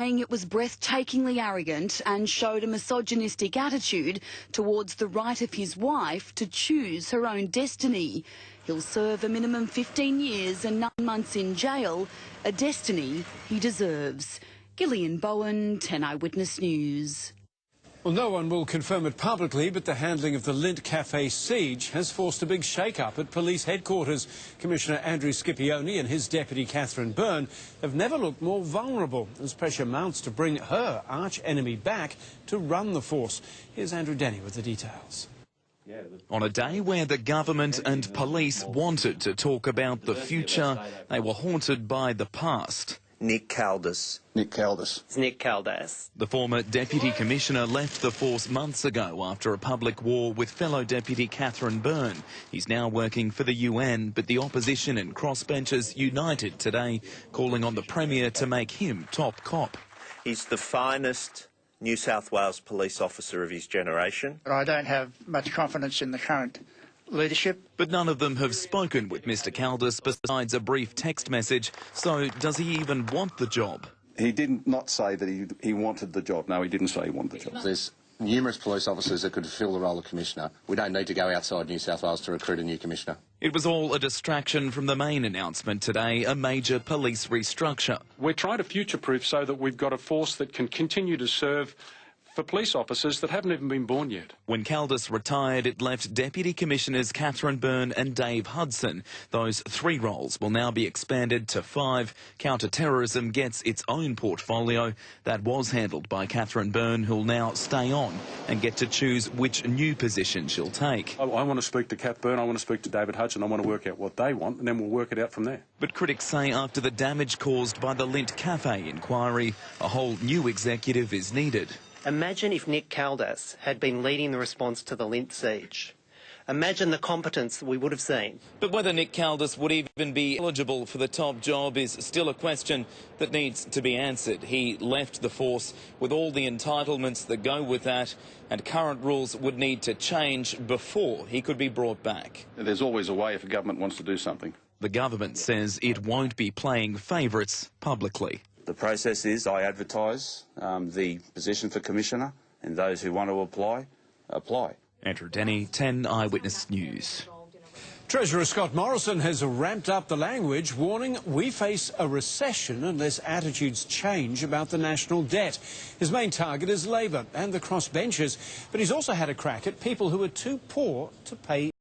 saying it was breathtakingly arrogant and showed a misogynistic attitude towards the right of his wife to choose her own destiny. He'll serve a minimum 15 years and 9 months in jail, a destiny he deserves. Gillian Bowen, 10 Eyewitness News. Well, no one will confirm it publicly, but the handling of the Lindt Cafe siege has forced a big shake-up at police headquarters. Commissioner Andrew Scipione and his deputy Catherine Byrne have never looked more vulnerable as pressure mounts to bring her arch-enemy back to run the force. Here's Andrew Denny with the details. On a day where the government and police wanted to talk about the future, they were haunted by the past. Nick Kaldas. Nick Kaldas. It's Nick Kaldas. The former Deputy Commissioner left the force months ago after a public war with fellow Deputy Catherine Byrne. He's now working for the UN, but the opposition and crossbenchers united today, calling on the Premier to make him top cop. He's the finest New South Wales police officer of his generation. I don't have much confidence in the current leadership. But none of them have spoken with Mr Kaldas besides a brief text message. So does he even want the job? He did not say that he wanted the job. No, he didn't say he wanted the job. There's numerous police officers that could fill the role of commissioner. We don't need to go outside New South Wales to recruit a new commissioner. It was all a distraction from the main announcement today, a major police restructure. We're trying to future-proof so that we've got a force that can continue to serve for police officers that haven't even been born yet. When Kaldas retired, it left Deputy Commissioners Catherine Byrne and Dave Hudson. Those 3 roles will now be expanded to 5. Counter-terrorism gets its own portfolio. That was handled by Catherine Byrne, who'll now stay on and get to choose which new position she'll take. I want to speak to Cat Byrne, I want to speak to David Hudson, I want to work out what they want, and then we'll work it out from there. But critics say after the damage caused by the Lindt Cafe inquiry, a whole new executive is needed. Imagine if Nick Kaldas had been leading the response to the Lindt siege. Imagine the competence we would have seen. But whether Nick Kaldas would even be eligible for the top job is still a question that needs to be answered. He left the force with all the entitlements that go with that, and current rules would need to change before he could be brought back. There's always a way if a government wants to do something. The government says it won't be playing favourites publicly. The process is I advertise the position for Commissioner, and those who want to apply, apply. Andrew Denny, 10 Eyewitness News. Treasurer Scott Morrison has ramped up the language, warning we face a recession unless attitudes change about the national debt. His main target is Labor and the crossbenchers, but he's also had a crack at people who are too poor to pay